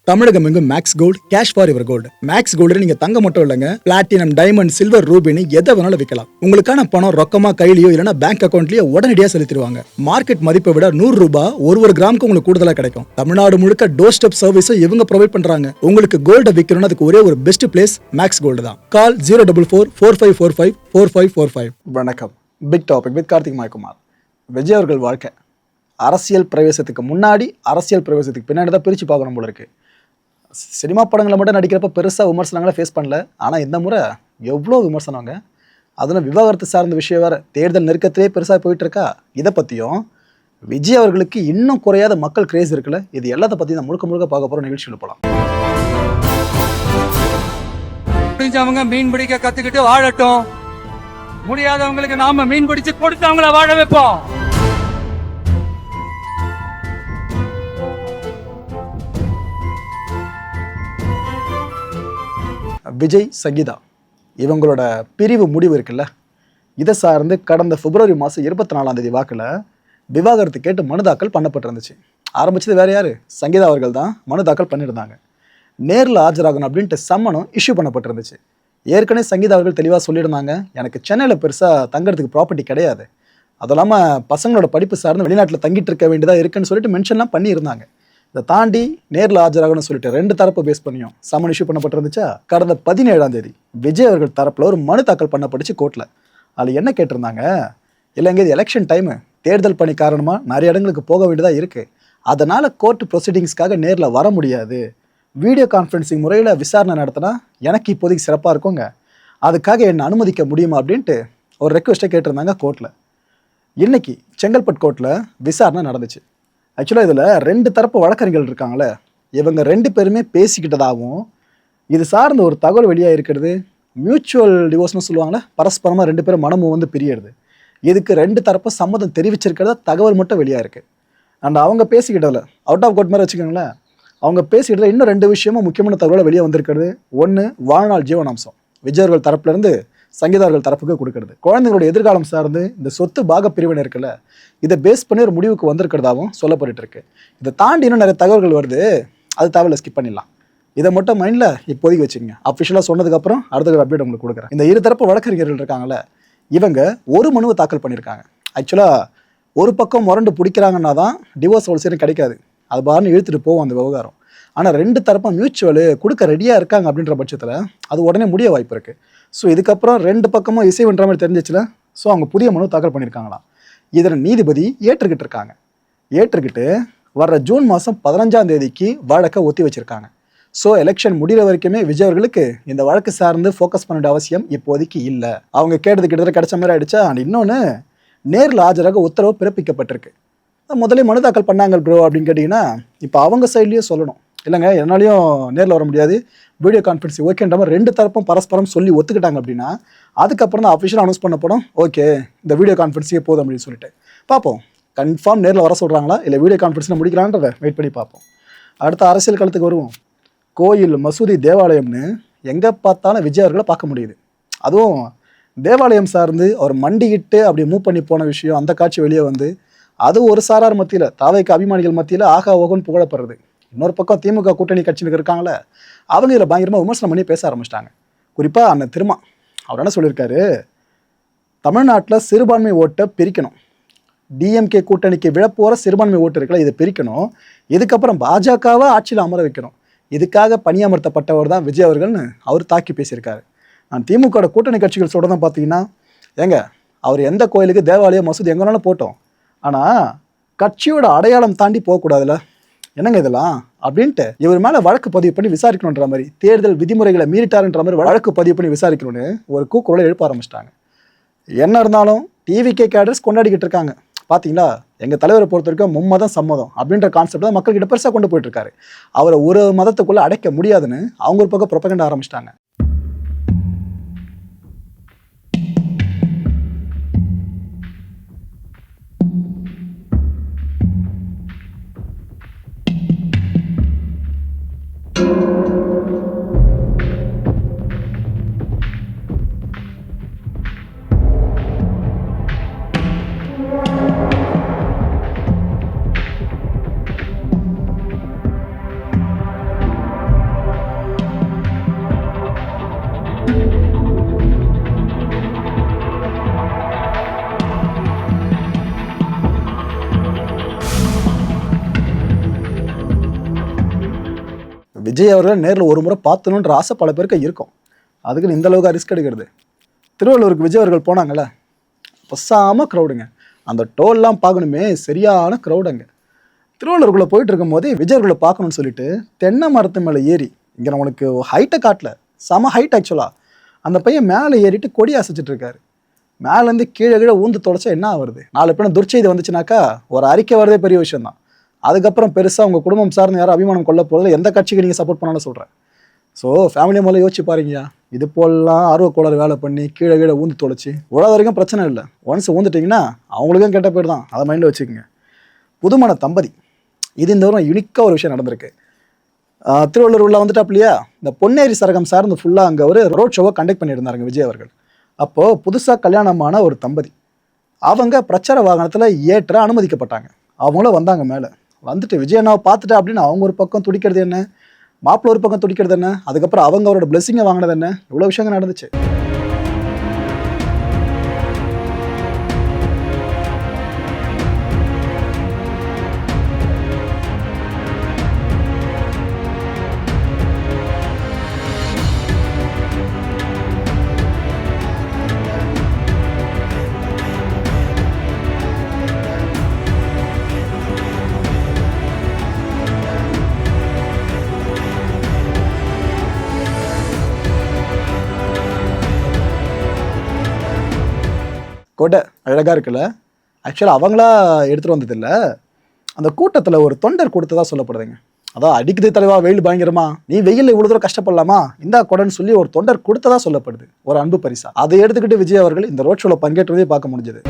தமிழகம் எங்கும் Max Gold cash for your gold. Max Gold நீங்க தங்க மட்டும் இல்லைங்க, பிளாட்டினம், டைமண்ட், சில்வர், ரூபினி எதை வேணாலும் விற்கலாம். உங்களுக்கான பணம் ரொக்கமா கையிலயோ இல்லைன்னா பேங்க் அக்கௌண்ட்லயோ உடனடியாக செலுத்திடுவாங்க. மார்க்கெட் மதிப்பை விட 100 ரூபாய் ஒரு கிராமுக்கு உங்களுக்கு கூடுதலாக கிடைக்கும். தமிழ்நாடு முழுக்க டோர் ஸ்டெப் சர்வீஸும் இவங்க ப்ரொவைட் பண்றாங்க. உங்களுக்கு கோல்ட விற்கணும்னு அதுக்கு ஒரே ஒரு பெஸ்ட் பிளேஸ் மேக்ஸ் கோல்டு தான். கால் 04445454545. வணக்கம். Big topic with Karthik Mayakumar. Vijay அவர்கள் வாழ்க்கை அரசியல் பிரவேசத்துக்கு முன்னாடி, அரசியல் பிரவேசத்துக்கு பின்னாடி தான் பிரித்து பார்க்கணும் போல இருக்கு. சினிமா படங்களை மட்டும் நடிக்கிறப்ப பெருசாக விமர்சனங்களை ஃபேஸ் பண்ணல. ஆனால் இந்த முறை எவ்வளோ விமர்சனங்க, அதெல்லாம் விவாகரத்து சார்ந்த விஷயம் வேறு. தேர்தல் நெருக்கத்திலே பெருசாக போயிட்டு இருக்கா. இதை பற்றியும் விஜய் அவர்களுக்கு இன்னும் குறையாத மக்கள் கிரேஸ் இருக்குல்ல, இது எல்லாத்த பற்றி நான் முழுக்க முழுக்க பார்க்க போகிற நிகழ்ச்சியில் போகலாம். முடிஞ்சவங்க மீன் பிடிக்க கற்றுக்கிட்டு வாழட்டும், முடியாதவங்களுக்கு நாம மீன் பிடிச்சு கொடுத்து அவங்கள வாழ வைப்போம். விஜய், சங்கீதா இவங்களோட பிரிவு முடிவு இருக்குல்ல, இதை சார்ந்து கடந்த பிப்ரவரி மாதம் 24 வாக்கில் விவாகரத்து கேட்டு மனு தாக்கல் பண்ணப்பட்டிருந்துச்சு. ஆரம்பிச்சது வேறு யார்? சங்கீதா அவர்கள் தான் மனு தாக்கல் பண்ணியிருந்தாங்க. நேரில் ஆஜராகணும் அப்படின்ட்டு சம்மனும் இஷ்யூ பண்ணப்பட்டிருந்துச்சு. ஏற்கனவே சங்கீதா அவர்கள் தெளிவாக சொல்லியிருந்தாங்க, எனக்கு சென்னையில் பெருசாக தங்குறதுக்கு ப்ராப்பர்ட்டி கிடையாது, அது இல்லாமல் பசங்களோட படிப்பு சார்ந்து வெளிநாட்டில் தங்கிட்டு இருக்க வேண்டியதாக இருக்குன்னு சொல்லிட்டு மென்ஷன்லாம் பண்ணியிருந்தாங்க. இதை தாண்டி நேரில் ஆஜராகணும்னு சொல்லிட்டு 2 தரப்பு பேஸ் பண்ணியும் சம்மன் இஷ்யூ பண்ணப்பட்டிருந்துச்சா. கடந்த 17 விஜய் அவர்கள் தரப்பில் ஒரு மனு தாக்கல் பண்ணப்பட்டுச்சு கோர்ட்டில். அதில் என்ன கேட்டிருந்தாங்க, இல்லைங்க இது எலெக்ஷன் டைமு, தேர்தல் பணி காரணமாக நிறைய இடங்களுக்கு போக வேண்டியதாக இருக்குது, அதனால் கோர்ட் ப்ரொசீடிங்ஸ்க்காக நேரில் வர முடியாது, வீடியோ கான்ஃபரன்சிங் முறையில் விசாரணை நடத்தினா எனக்கு இப்போதைக்கு சிறப்பாக இருக்குங்க, அதுக்காக என்னை அனுமதிக்க முடியுமா அப்படின்ட்டு ஒரு ரெக்வெஸ்ட்டை கேட்டிருந்தாங்க கோர்ட்டில். இன்னைக்கு செங்கல்பட்டு கோர்ட்டில் விசாரணை நடந்துச்சு. ஆக்சுவலாக இதில் 2 தரப்பு வழக்கறிஞர்கள் இருக்காங்களே, இவங்க 2 பேருமே பேசிக்கிட்டதாகவும் இது சார்ந்த ஒரு தகவல் வெளியாக இருக்கிறது. மியூச்சுவல் டிவோர்ஸ்னு சொல்லுவாங்களே, பரஸ்பரமாக 2 பேரும் மனமும் வந்து பிரியிறது. இதுக்கு 2 தரப்பு சம்மதம் தெரிவிச்சிருக்கிறதா தகவல் மட்டும் வெளியாக இருக்குது. அண்ட் அவங்க பேசிக்கிட்டதில் அவுட் ஆஃப் கோர்ட் மாதிரி வச்சுக்கோங்களேன், அவங்க பேசிக்கிட்டதில் இன்னும் 2 விஷயமும் முக்கியமான தகவலை வெளியே வந்திருக்கிறது. ஒன்று, வாழ்நாள் ஜீவனாம்சம் விஜயர்கள் தரப்புலேருந்து சங்கீதார்கள் தரப்புக்கு கொடுக்கறது. குழந்தைங்களோட எதிர்காலம் சார்ந்து இந்த சொத்து பாக பிரிவினை இருக்குல்ல, இதை பேஸ் பண்ணி ஒரு முடிவுக்கு வந்திருக்கிறதாகவும் சொல்லப்பட்டு இருக்கு. இதை தாண்டி இன்னும் நிறைய தகவல்கள் வருது, அது தகவலை ஸ்கிப் பண்ணிடலாம். இதை மட்டும் மைண்டில் இப்போதைக்கு வச்சுக்கோங்க. அஃபிஷியலாக சொன்னதுக்கப்புறம் அடுத்த அப்டேட் உங்களுக்கு கொடுக்குறேன். இந்த 2 தரப்பு வழக்கறிஞர்கள் இருக்காங்களே, இவங்க ஒரு மனுவை தாக்கல் பண்ணியிருக்காங்க. ஆக்சுவலாக ஒரு பக்கம் முரண்டு பிடிக்கிறாங்கன்னா தான் டிவோர்ஸ் ஒரு சரி கிடைக்காது, அது பாருன்னு இழுத்துட்டு போவோம் அந்த விவகாரம். ஆனால் 2 தரப்பும் மியூச்சுவல் கொடுக்க ரெடியாக இருக்காங்க அப்படின்ற பட்சத்தில் அது உடனே முடிய வாய்ப்பு இருக்குது. ஸோ இதுக்கப்புறம் 2 பக்கமும் இசைவன்ற மாதிரி தெரிஞ்சிச்சுல, ஸோ அவங்க புதிய மனு தாக்கல் பண்ணியிருக்காங்களாம். இதனை நீதிபதி ஏற்றுக்கிட்டு இருக்காங்க. ஏற்றுக்கிட்டு வர்ற ஜூன் மாதம் 15 வழக்கை ஒத்தி வச்சுருக்காங்க. ஸோ எலெக்ஷன் முடிகிற வரைக்குமே விஜய் அவர்களுக்கு இந்த வழக்கு சார்ந்து ஃபோக்கஸ் பண்ண வேண்டிய அவசியம் இப்போதைக்கு இல்லை. அவங்க கேட்டது கிட்டத்தட்ட கிடைச்ச மாதிரி ஆயிடுச்சா. அண்ட் இன்னொன்று, நேரில் ஆஜராக உத்தரவு பிறப்பிக்கப்பட்டிருக்கு. முதலே மனு தாக்கல் பண்ணாங்க ப்ரோ அப்படின்னு கேட்டிங்கன்னா, இப்போ அவங்க சைட்லேயும் சொல்லணும், இல்லைங்க என்னாலையும் நேரில் வர முடியாது, வீடியோ கான்ஃபரன்சிங் ஓகேன்ற மாதிரி 2 தரப்பும் பரஸ்பரம் சொல்லி ஒத்துக்கிட்டாங்க அப்படின்னா அதுக்கப்புறம் தான் அஃபிஷியல் அனௌன்ஸ் பண்ணப்படும், ஓகே இந்த வீடியோ கான்ஃபரன்ஸிங்கே போதும் அப்படின்னு சொல்லிட்டு பார்ப்போம். கன்ஃபார்ம் நேரில் வர சொல்கிறாங்களா இல்லை வீடியோ கான்ஃபரன்ஸில் முடிக்கலான்றதை வெயிட் பண்ணி பார்ப்போம். அடுத்த அரசியல் களத்துக்கு வருவோம். கோயில், மசூதி, தேவாலயம்னு எங்கே பார்த்தாலும் விஜய் அவர்களை பார்க்க முடியுது. அதுவும் தேவாலயம் சார்ந்து அவர் மண்டிக்கிட்டு அப்படி மூவ் பண்ணி போன விஷயம், அந்த காட்சி வெளியே வந்து அது ஒரு சாரார் மத்தியில், தாவைக்கு அபிமானிகள் மத்தியில் ஆகா ஓகோன்னு புகழப்படுறது. இன்னொரு பக்கம் திமுக கூட்டணி கட்சியினர் இருக்காங்களே, அவங்க இதில் பயங்கரமாக விமர்சனம் பண்ணி பேச ஆரம்பிச்சிட்டாங்க. குறிப்பாக அண்ணன் திருமா அவர் என்ன சொல்லியிருக்காரு, தமிழ்நாட்டில் சிறுபான்மை ஓட்டை பிரிக்கணும், டிஎம்கே கூட்டணிக்கு விழப்போகிற சிறுபான்மை ஓட்டு இருக்குல்ல, இதை பிரிக்கணும், இதுக்கப்புறம் பாஜகவை ஆட்சியில் அமர வைக்கணும், இதுக்காக பணியமர்த்தப்பட்டவர் தான் விஜய் அவர்கள்னு அவர் தாக்கி பேசியிருக்காரு. நான் திமுக கூட்டணி கட்சிகள் சொல்கிறதான் பார்த்தீங்கன்னா, ஏங்க அவர் எந்த கோயிலுக்கு, தேவாலயம், மசூதி எங்கேனாலும் போட்டோம், ஆனால் கட்சியோட அடையாளம் தாண்டி போகக்கூடாதுல்ல, என்னங்க இதெல்லாம் அப்படின்ட்டு இவர் மேலே வழக்கு பதிவு பண்ணி விசாரிக்கணுன்ற மாதிரி, தேர்தல் விதிமுறைகளை மீறிட்டாருன்ற மாதிரி வழக்கு பதிவு பண்ணி விசாரிக்கணும்னு ஒரு கூக்குரலை எழுப்ப ஆரம்பிச்சிட்டாங்க. என்ன இருந்தாலும் டிவிகே கேடர்ஸ் கொண்டாடிக்கிட்டு இருக்காங்க, பார்த்தீங்களா எங்கள் தலைவரை பொறுத்த வரைக்கும் மும்மதம் சம்மதம் அப்படின்ற கான்செப்ட் தான் மக்கள்கிட்ட பெருசாக கொண்டு போயிட்டு இருக்காரு. அவரை ஒரு மதத்துக்குள்ளே அடைக்க முடியாதுன்னு அவங்க ஒரு பக்கம் ப்ரொபகண்டா ஆரம்பிச்சிட்டாங்க. விஜய் அவர்கள் நேரில் ஒரு முறை பார்த்தணுன்ற ஆசை பல பேருக்கு இருக்கும். அதுக்குன்னு இந்த அளவுக்கு ரிஸ்க் எடுக்கிறது. திருவள்ளூருக்கு விஜய் அவர்கள் போனாங்கல்ல, பசாம க்ரௌடுங்க. அந்த டோல்லாம் பார்க்கணுமே, சரியான க்ரௌடுங்க. திருவள்ளூருக்குள்ளே போயிட்டு இருக்கும் போதே விஜய் அவர்களை பார்க்கணும்னு சொல்லிட்டு தென்னை மரத்து மேலே ஏறி, இங்கே நான் உனக்கு ஹைட்டை காட்டல, செம ஹைட் ஆக்சுவலாக, அந்த பையன் மேலே ஏறிட்டு கொடி அசைச்சிட்டு இருக்காரு. மேலேருந்து கீழே கீழே ஊந்து தொலைச்சா என்ன வருது? 4 பேரும் துர்ச்செய்தி வந்துச்சுனாக்கா ஒரு அறிக்கை வரதே பெரிய விஷயம் தான். அதுக்கப்புறம் பெருசாக உங்கள் குடும்பம் சார்ந்து யாரும் அபிமானம் கொள்ள போகிறதுல எந்த கட்சிக்கு நீங்கள் சப்போர்ட் பண்ணாலும் சொல்கிறேன். ஸோ ஃபேமிலியை முதல்ல யோசிச்சு பாருங்கயா. இது போலலாம் ஆர்வக்கோளாறு வேலை பண்ணி கீழே கீழே ஊந்து தொலைச்சி உழாத வரைக்கும் பிரச்சனை இல்லை. ஒன்ஸ் ஊந்துட்டிங்கன்னா அவங்களுக்கும் கெட்ட பேர் தான், அதை மைண்டில் வச்சுக்கோங்க. புதுமண தம்பதி, இது இந்த வாரம் யுனிக்காக ஒரு விஷயம் நடந்திருக்கு. திருவள்ளூர் உள்ள வந்துட்டாப்லையா, இந்த பொன்னேரி சரகம் சார்ந்து ஃபுல்லாக அங்கே ஒரு ரோட் ஷோவை கண்டக்ட் பண்ணியிருந்தாருங்க விஜய் அவர்கள். அப்போது புதுசாக கல்யாணமான ஒரு தம்பதி அவங்க பிரச்சார வாகனத்தில் ஏற்ற அனுமதிக்கப்பட்டாங்க. அவங்களும் வந்தாங்க மேலே. வந்துட்டு விஜய் அண்ணாவை பார்த்துட்டா அப்படின்னு அவங்க ஒரு பக்கம் துடிக்கிறது என்ன, மாப்பிள்ளை ஒரு பக்கம் துடிக்கிறது என்ன, அதுக்கப்புறம் அவங்க அவரோட பிளெஸிங்கை வாங்கினது என்ன, இவ்வளோ விஷயங்கள் நடந்துச்சு. கோட்டை அழகாக இருக்குல்ல. ஆக்சுவலாக அவங்களா எடுத்துகிட்டு வந்ததில்லை, அந்த கூட்டத்தில் ஒரு தொண்டர் கொடுத்ததா சொல்லப்படுதுங்க. அதான் அடிக்குது தலைவா வெயில் பயங்கரமா, நீ வெயிலில் இவ்வளோ தூரம் கஷ்டப்படலாமா, இந்தா கொடன்னு சொல்லி ஒரு தொண்டர் கொடுத்ததா சொல்லப்படுது, ஒரு அன்பு பரிசா. அதை எடுத்துக்கிட்டு விஜய் அவர்கள் இந்த ரோட் ஷோவில் பங்கேற்றதே பார்க்க முடிஞ்சது.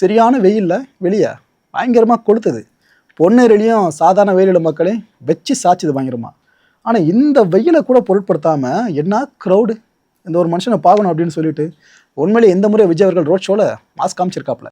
சரியான வெயிலில் வெளியே பயங்கரமாக கொளுத்துது. பொன்னேரிலையும் சாதாரண வெயிலில் மக்களே வச்சு சாச்சுது பயங்கரமாக. ஆனால் இந்த வெயிலை கூட பொருட்படுத்தாமல் என்ன க்ரௌடு, இந்த ஒரு மனுஷனை பார்க்கணும் அப்படின்னு சொல்லிட்டு உண்மையிலே இந்த முறை விஜய் அவர்கள் ரோட் ஷோவில் மாஸ் காமிச்சிருக்காப்புல.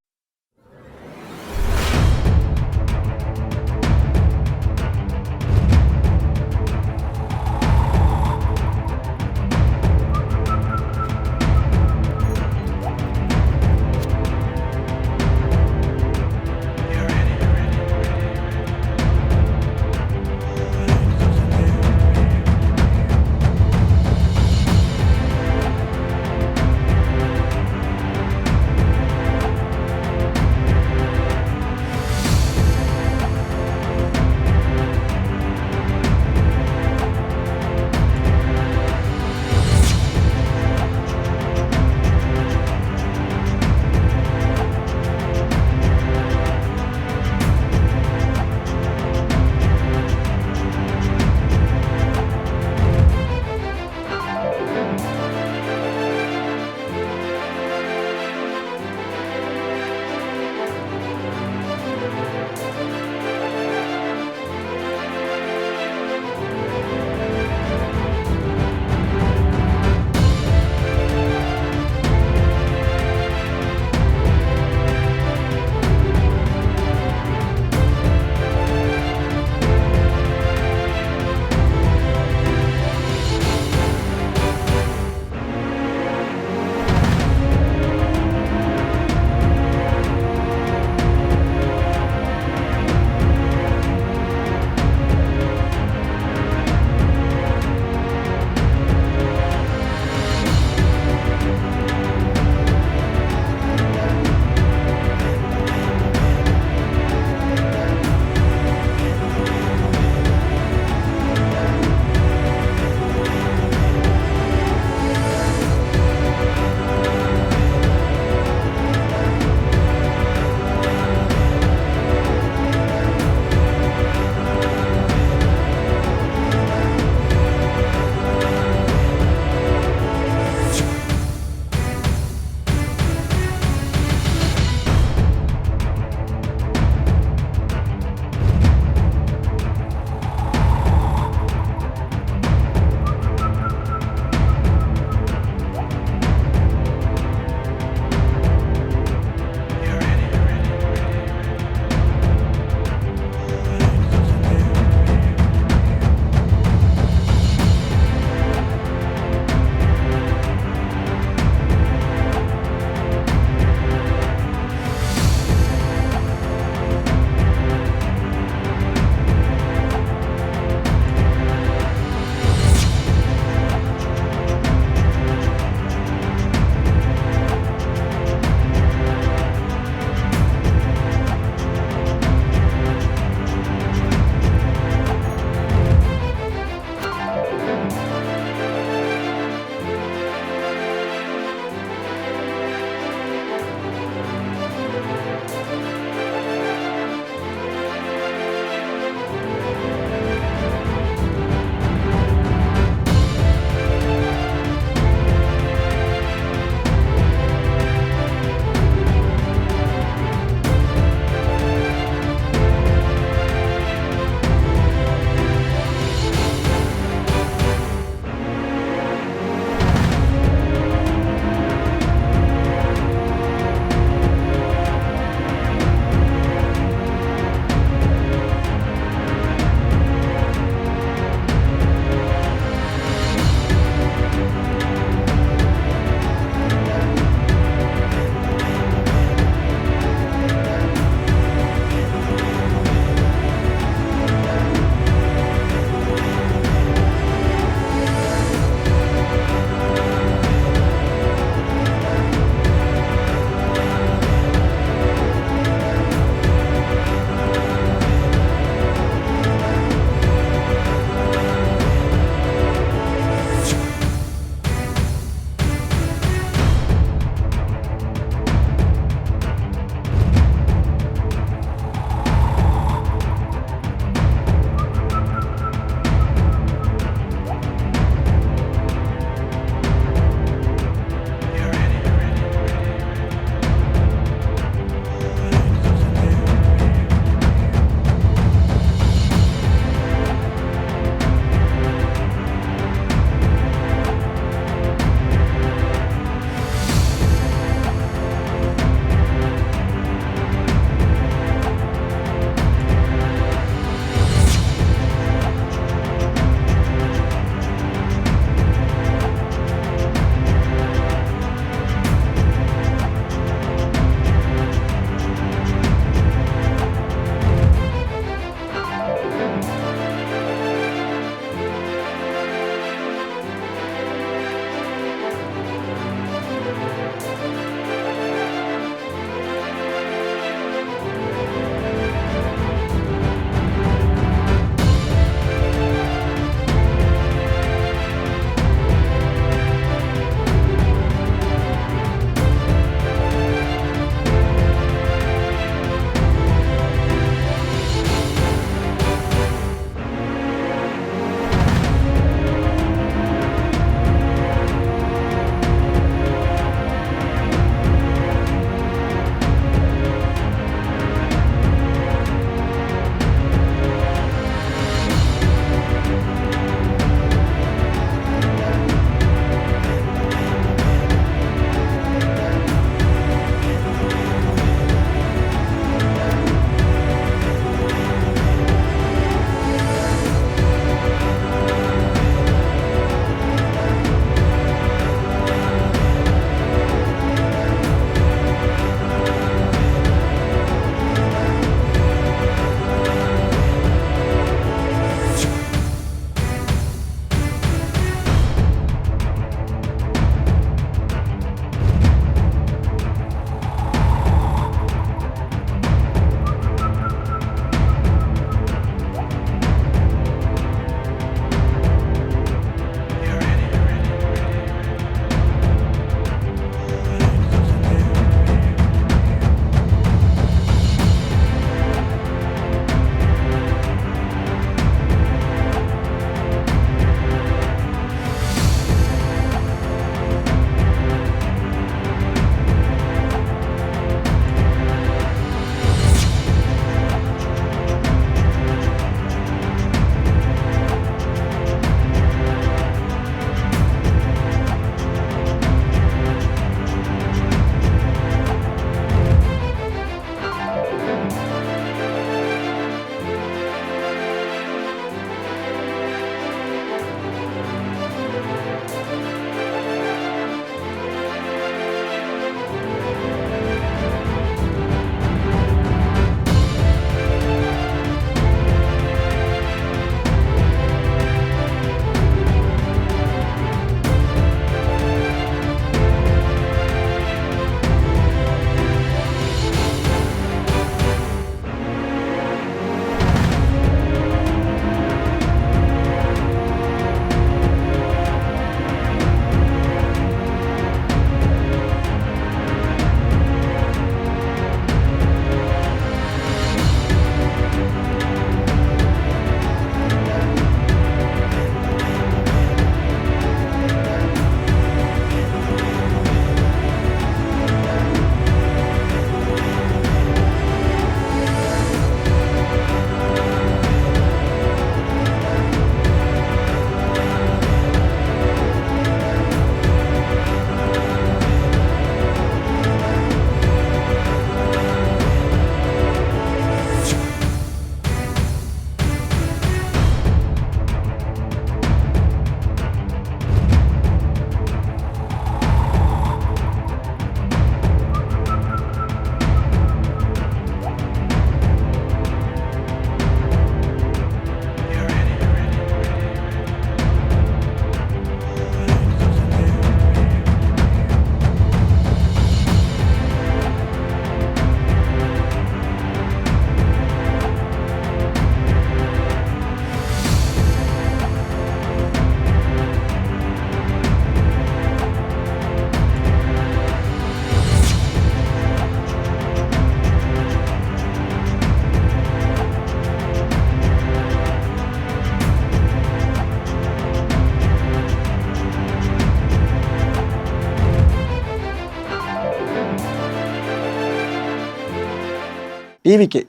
டிவிகே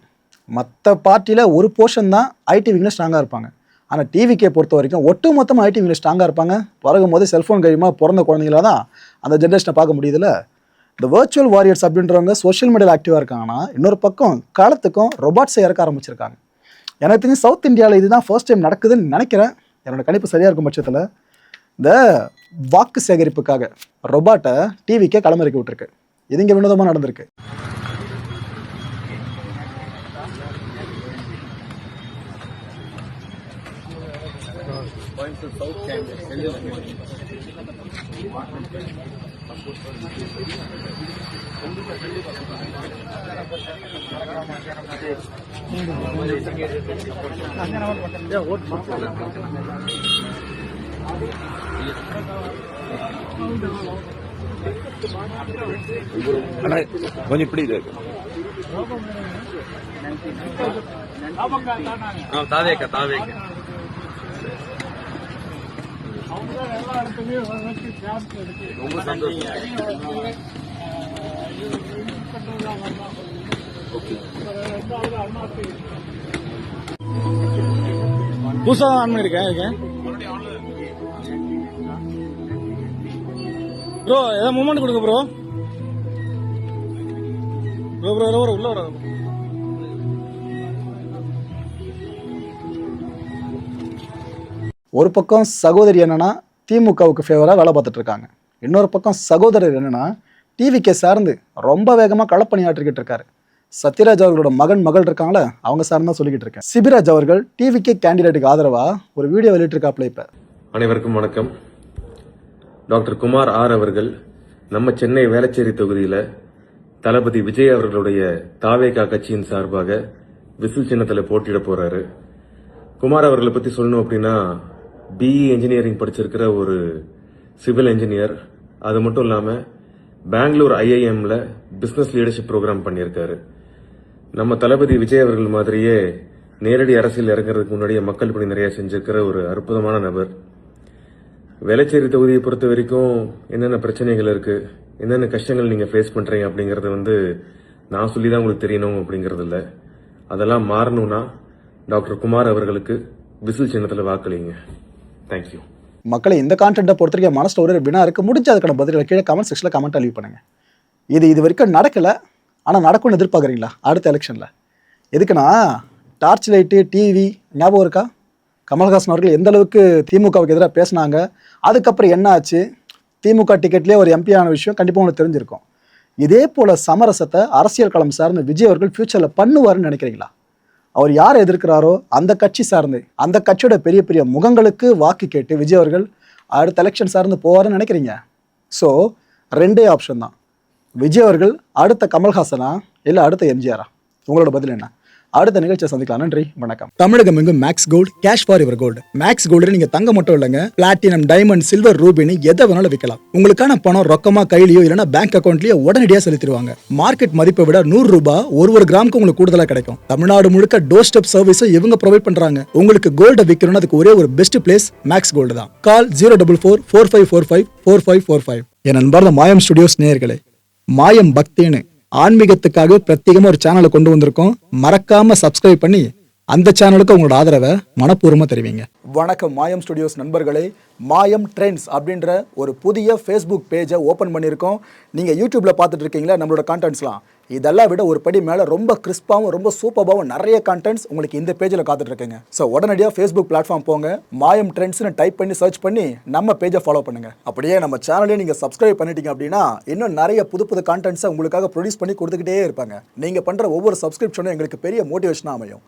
மற்ற பார்ட்டியில் ஒரு போர்ஷன் தான் ஐடி விங்கில் ஸ்ட்ராங்காக இருப்பாங்க. ஆனால் டிவிகே பொறுத்த வரைக்கும் ஒட்டு மொத்தமாக ஐடி விங்கில் ஸ்ட்ராங்காக இருப்பாங்க. பிறகும் போது செல்ஃபோன் கையுமா பிறந்த குழந்தைங்களா தான் அந்த ஜென்ரேஷனை பார்க்க முடியுதுல்ல. இந்த வர்ச்சுவல் வாரியர்ஸ் அப்படின்றவங்க சோஷியல் மீடியாவில் ஆக்டிவாக இருக்காங்கன்னா, இன்னொரு பக்கம் காலத்துக்கும் ரொபாட்ஸை இறக்க ஆரம்பிச்சிருக்காங்க. எனக்கு தெரிஞ்சு சவுத் இந்தியாவில் இதுதான் ஃபர்ஸ்ட் டைம் நடக்குதுன்னு நினைக்கிறேன். என்னோட கணிப்பு சரியாக இருக்கும் பட்சத்தில் இந்த வாக்கு சேகரிப்புக்காக ரொபாட்டை டிவிக்கே களமிறக்கி விட்டுருக்கு. இது இங்கே வினோதமாக நடந்திருக்கு. கொஞ்சம் இப்படி தாவேக்க ரொம்ப சந்தோஷம். புதுசா ஆன் பண்ணிருக்கேன் ப்ரோ. ஏதாவது மூமெண்ட் கொடுங்க ப்ரோ. ப்ரோ ப்ரோ ப்ரோ உள்ள வர. ஒரு பக்கம் சகோதரி என்னன்னா திமுகவுக்கு ஃபேவராக வேலை பார்த்துட்டு இருக்காங்க. இன்னொரு பக்கம் சகோதரர் என்னன்னா டிவிக்கே சார்ந்து ரொம்ப வேகமாக களப்பணியாற்றிக்கிட்டு இருக்காரு. சத்யராஜ் அவர்களோட மகள் இருக்காங்களே, அவங்க சார்ந்து தான் சொல்லிக்கிட்டு இருக்கேன். சிபிராஜ் அவர்கள் டிவிக்கே கேண்டிடேட்டுக்கு ஆதரவாக ஒரு வீடியோ வெளியிட்டிருக்காப்ல. இப்போ அனைவருக்கும் வணக்கம். டாக்டர் குமார் ஆர் அவர்கள் நம்ம சென்னை வேளச்சேரி தொகுதியில் தளபதி விஜய் அவர்களுடைய தாவேகா கட்சியின் சார்பாக விசில் சின்னத்தில் போட்டியிட போறாரு. குமார் அவர்களை பற்றி சொல்லணும் அப்படின்னா, பிஇ இன்ஜினியரிங் படிச்சிருக்கிற ஒரு சிவில் இன்ஜினியர். அது மட்டும் இல்லாமல் பெங்களூர் ஐஐஎம்ல பிசினஸ் லீடர்ஷிப் ப்ரோக்ராம் பண்ணியிருக்காரு. நம்ம தளபதி விஜய் அவர்கள் மாதிரியே நேரடி அரசியல் இறங்குறதுக்கு முன்னாடியே மக்கள் பணி நிறைய செஞ்சிருக்கிற ஒரு அற்புதமான நபர். வேளச்சேரி தொகுதியை பொறுத்த வரைக்கும் என்னென்ன பிரச்சனைகள் இருக்கு, என்னென்ன கஷ்டங்கள் நீங்க ஃபேஸ் பண்றீங்க அப்படிங்கறது நான் சொல்லி தான் உங்களுக்கு தெரியணும் அப்படிங்கறது இல்ல. அதெல்லாம் மாறணும்னா டாக்டர் குமார் அவர்களுக்கு விசில் சின்னத்தில் வாக்களிங்க. தேங்க்யூ. மக்களை இந்த கான்டென்ட்டை பொறுத்த வரைக்கும் மனசில் ஒரு வினா இருக்குது. முடிஞ்ச அதுக்கான பதில்களை கீழே கமெண்ட் செக்ஷனில் கமெண்ட் லீவ் பண்ணுங்கள். இது வரைக்கும் நடக்கலை, ஆனால் நடக்கும்னு எதிர்பார்க்குறீங்களா அடுத்த எலெக்ஷனில்? எதுக்குன்னா டார்ச் லைட்டு டிவி ஞாபகம் இருக்கா? கமல்ஹாசன் அவர்கள் எந்த அளவுக்கு திமுகவுக்கு எதிராக பேசினாங்க, அதுக்கப்புறம் என்ன ஆச்சு, திமுக டிக்கெட்லேயே ஒரு எம்பி ஆன விஷயம் கண்டிப்பாக உங்களுக்கு தெரிஞ்சிருக்கும். இதே போல் சமரசத்தை அரசியல் களம் சார்ந்து விஜய் அவர்கள் ஃபியூச்சரில் பண்ணுவார்னு நினைக்கிறீங்களா? அவர் யார் எதிர்க்கிறாரோ அந்த கட்சி சார்ந்து, அந்த கட்சியோட பெரிய பெரிய முகங்களுக்கு வாக்கு கேட்டு விஜய் அவர்கள் அடுத்த எலெக்ஷன் சார்ந்து போவார்னு நினைக்கிறீங்க? ஸோ ரெண்டே ஆப்ஷன் தான். விஜய் அவர்கள் அடுத்த கமல்ஹாசனா இல்லை அடுத்த எம்ஜிஆரா? உங்களோட பதில் என்ன? அடுத்த நிகழ்ச்சியை சந்திக்கலாம். நன்றி, வணக்கம். தமிழகம் எங்கும் Max Gold, cash for your gold. Max Gold நீங்க தங்க மட்டும் இல்லைங்க, பிளாட்டினம், டைமண்ட், சில்வர், ரூபினி எதை வேணாலும் விற்கலாம். உங்களுக்கான பணம் ரொக்கமா கையிலயோ இல்லைன்னா பேங்க் அக்கௌண்ட்லயோ உடனடியாக செலுத்திடுவாங்க. மார்க்கெட் மதிப்பை விட 100 ரூபாய் ஒரு கிராமுக்கு உங்களுக்கு கூடுதலா கிடைக்கும். தமிழ்நாடு முழுக்க டோர் ஸ்டெப் சர்வீஸும் இவங்க ப்ரொவைட் பண்றாங்க. உங்களுக்கு கோல்ட விற்கணும்னு அதுக்கு ஒரே ஒரு பெஸ்ட் பிளேஸ் மேக்ஸ் கோல்டு தான். கால் 04445454545. என் அன்பார்ந்த மாயம் ஸ்டுடியோஸ் நேயர்களே, மாயம் பக்தின்னு ஆன்மீகத்துக்காக பிரத்யேகமா ஒரு சேனலை கொண்டு வந்திருக்கோம். மறக்காம சப்ஸ்கிரைப் பண்ணி அந்த சேனலுக்கு உங்களோட ஆதரவை மனப்பூர்வமா தெரிவிங்க. வணக்கம் மாயம் ஸ்டுடியோஸ் நண்பர்களே. மாயம் ட்ரெண்ட்ஸ் அப்படின்ற ஒரு புதிய ஃபேஸ்புக் பேஜை ஓப்பன் பண்ணியிருக்கோம். நீங்கள் யூடியூப்ல பார்த்துட்டு இருக்கீங்களா நம்மளோட கான்டென்ட்ஸ்லாம், இதெல்லாம் விட ஒரு படி மேலே ரொம்ப கிறிஸ்பாகவும் ரொம்ப சூப்பராகவும் நிறைய கான்டென்ட்ஸ் உங்களுக்கு இந்த பேஜில் காத்துட்டு இருக்குங்க. ஸோ உடனடியாக ஃபேஸ்புக் பிளாட்ஃபார்ம் போங்க, மாயம் ட்ரெண்ட்ஸ்னு டைப் பண்ணி சர்ச் பண்ணி நம்ம பேஜை ஃபாலோ பண்ணுங்க. அப்படியே நம்ம சேனலையும் நீங்கள் சப்ஸ்கிரைப் பண்ணிட்டீங்க அப்படின்னா இன்னும் நிறைய புது கான்டென்ட்ஸை உங்களுக்காக ப்ரொடியூஸ் பண்ணி கொடுத்துக்கிட்டே இருப்பாங்க. நீங்கள் பண்ணுற ஒவ்வொரு சப்ஸ்கிரிப்ஷனும் எங்களுக்கு பெரிய மோட்டிவேஷனாக அமையும்.